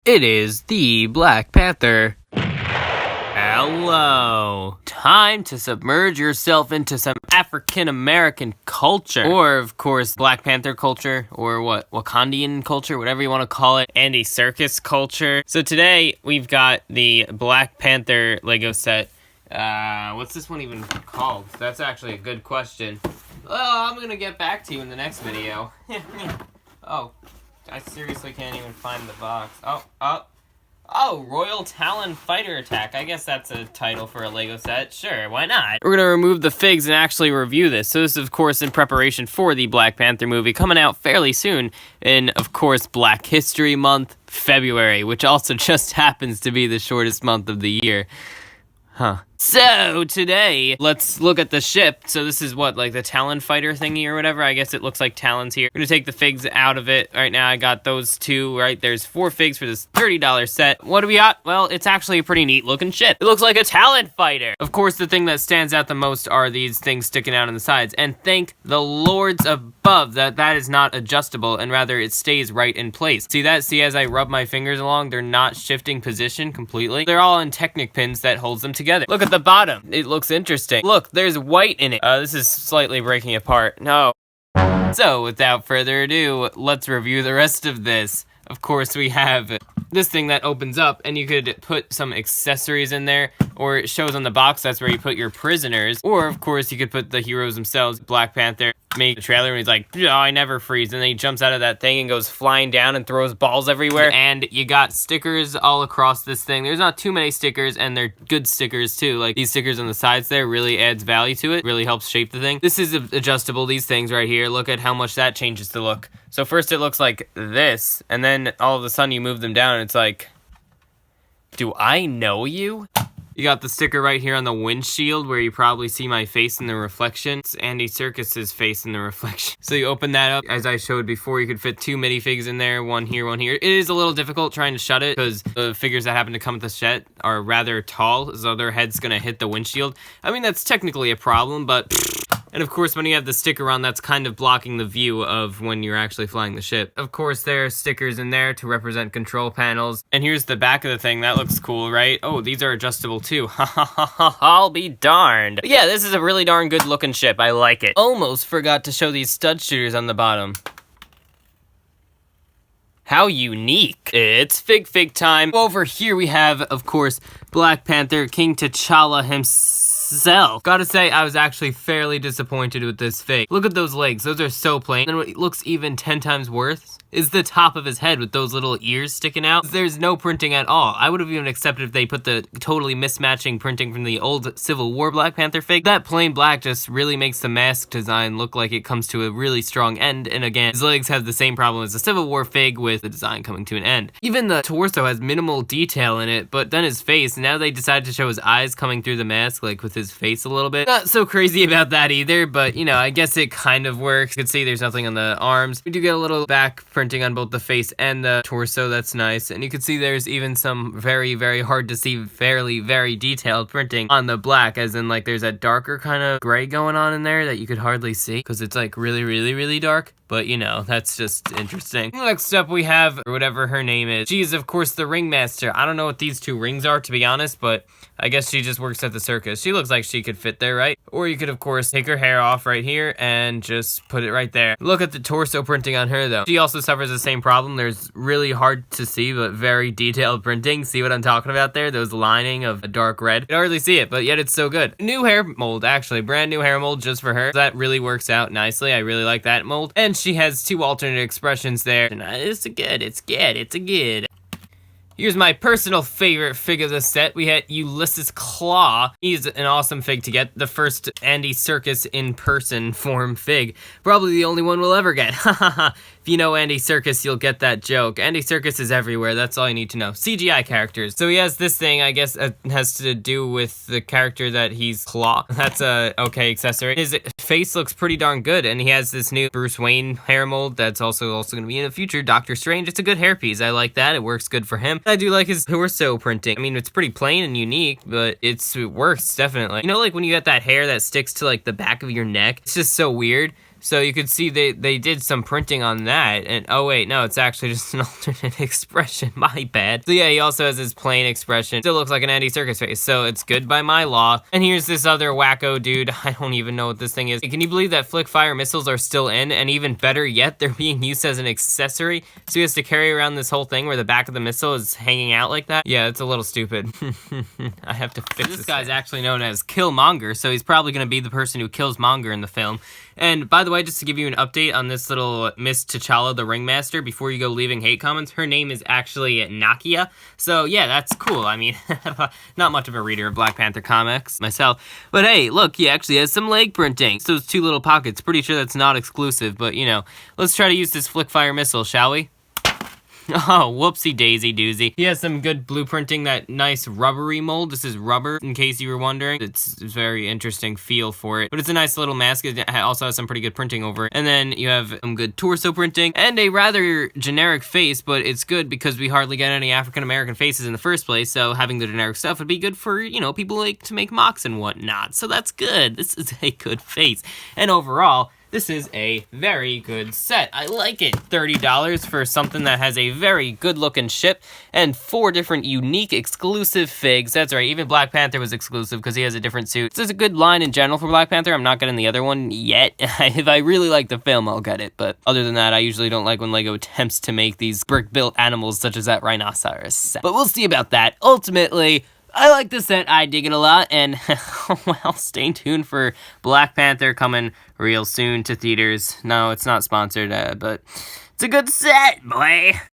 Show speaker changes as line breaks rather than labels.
It is the Black Panther. Hello. Time to submerge yourself into some African American culture. Or, of course, Black Panther culture, or what, Wakandian culture, whatever you want to call it. Andy Serkis culture. So today, we've got the Black Panther Lego set. What's this one even called? That's actually a good question. Well, I'm gonna get back to you in the next video. Oh, I seriously can't even find the box. Oh, Royal Talon Fighter Attack. I guess that's a title for a Lego set. Sure, why not? We're gonna remove the figs and actually review this. So this is, of course, in preparation for the Black Panther movie coming out fairly soon in, of course, Black History Month, February, which also just happens to be the shortest month of the year. Huh. So, today, let's look at the ship. So this is what, like the Talon fighter thingy or whatever? I guess it looks like Talons here. We're gonna take the figs out of it. Right now, I got those two, right? There's 4 figs for this $30 set. What do we got? Well, it's actually a pretty neat looking ship. It looks like a Talon fighter. Of course, the thing that stands out the most are these things sticking out on the sides. And thank the lords above that is not adjustable, and rather it stays right in place. See that? See, as I rub my fingers along, they're not shifting position completely. They're all in Technic pins that holds them together. Look at the bottom. It looks interesting. Look, there's white in it. This is slightly breaking apart. No. So, without further ado, let's review the rest of this. Of course, we have this thing that opens up, and you could put some accessories in there, or it shows on the box, that's where you put your prisoners. Or, of course, you could put the heroes themselves. Black Panther make a trailer, and he's like, oh, I never freeze. And then he jumps out of that thing and goes flying down and throws balls everywhere. And you got stickers all across this thing. There's not too many stickers, and they're good stickers, too. Like, these stickers on the sides there really adds value to it. Really helps shape the thing. This is adjustable, these things right here. Look at how much that changes the look. So first it looks like this, and then all of a sudden you move them down, and it's like, do I know you? You got the sticker right here on the windshield where you probably see my face in the reflection. It's Andy Serkis's face in the reflection. So you open that up. As I showed before, you could fit 2 minifigs in there, one here, one here. It is a little difficult trying to shut it because the figures that happen to come with the set are rather tall, so their head's gonna hit the windshield. I mean, that's technically a problem, but... And of course, when you have the sticker on, that's kind of blocking the view of when you're actually flying the ship. Of course, there are stickers in there to represent control panels. And here's the back of the thing. That looks cool, right? Oh, these are adjustable too. Ha ha ha ha, I'll be darned. But yeah, this is a really darn good looking ship. I like it. Almost forgot to show these stud shooters on the bottom. How unique. It's fig time. Over here we have, of course, Black Panther, King T'Challa himself. Gotta say, I was actually fairly disappointed with this fig. Look at those legs. Those are so plain. And what looks even 10 times worse is the top of his head with those little ears sticking out. There's no printing at all. I would have even accepted if they put the totally mismatching printing from the old Civil War Black Panther fig. That plain black just really makes the mask design look like it comes to a really strong end. And again, his legs have the same problem as the Civil War fig with the design coming to an end. Even the torso has minimal detail in it, but then his face, now they decided to show his eyes coming through the mask, like with his face a little bit. Not so crazy about that either, but you know, I guess it kind of works. You can see there's nothing on the arms. We do get a little back printing on both the face and the torso. That's nice. And you can see there's even some very, very hard to see, very detailed printing on the black, as in like there's a darker kind of gray going on in there that you could hardly see because it's like really dark. But, you know, that's just interesting. Next up, we have whatever her name is. She is, of course, the ringmaster. I don't know what these 2 rings are, to be honest, but I guess she just works at the circus. She looks like she could fit there, right? Or you could, of course, take her hair off right here and just put it right there. Look at the torso printing on her, though. She also suffers the same problem. There's really hard to see, but very detailed printing. See what I'm talking about there? Those lining of a dark red. You can hardly see it, but yet it's so good. New hair mold, actually. Brand new hair mold just for her. That really works out nicely. I really like that mold. And she has 2 alternate expressions there. And it's a good. Here's my personal favorite fig of the set. We had Ulysses Claw. He's an awesome fig to get. The first Andy Serkis in-person form fig. Probably the only one we'll ever get. If you know Andy Serkis, you'll get that joke. Andy Serkis is everywhere. That's all you need to know. CGI characters. So he has this thing, I guess, has to do with the character that he's Claw. That's a okay accessory. His face looks pretty darn good, and he has this new Bruce Wayne hair mold that's also going to be in the future. Doctor Strange. It's a good hairpiece. I like that. It works good for him. I do like his torso printing. I mean, it's pretty plain and unique, but it works, definitely. You know, like when you got that hair that sticks to, like, the back of your neck? It's just so weird. So you could see they did some printing on that. And oh wait, no, it's actually just an alternate expression. My bad. So yeah, he also has his plain expression. Still looks like an Andy Serkis face. So it's good by my law. And here's this other wacko dude. I don't even know what this thing is. Can you believe that flick fire missiles are still in? And even better yet, they're being used as an accessory. So he has to carry around this whole thing where the back of the missile is hanging out like that. Yeah, it's a little stupid. I have to fix this. This guy's actually known as Killmonger, so he's probably gonna be the person who kills Monger in the film. And by the way, just to give you an update on this little Miss T'Challa, the Ringmaster, before you go leaving hate comments, her name is actually Nakia. So yeah, that's cool. I mean, not much of a reader of Black Panther comics myself. But hey, look, he actually has some leg printing. So those two little pockets, pretty sure that's not exclusive, but you know, let's try to use this flick fire missile, shall we? Oh, whoopsie daisy doozy. He has some good blueprinting, that nice rubbery mold. This is rubber, in case you were wondering. It's a very interesting feel for it. But it's a nice little mask. It also has some pretty good printing over it. And then you have some good torso printing and a rather generic face, but it's good because we hardly get any African-American faces in the first place. So having the generic stuff would be good for, you know, people like to make mocks and whatnot. So that's good. This is a good face. And overall, this is a very good set. I like it. $30 for something that has a very good looking ship and 4 different unique exclusive figs. That's right, even Black Panther was exclusive because he has a different suit. This is a good line in general for Black Panther. I'm not getting the other one yet. If I really like the film, I'll get it. But other than that, I usually don't like when LEGO attempts to make these brick-built animals such as that rhinoceros set. But we'll see about that. Ultimately, I like the set, I dig it a lot, and well, stay tuned for Black Panther coming real soon to theaters. No, it's not sponsored, but it's a good set, boy.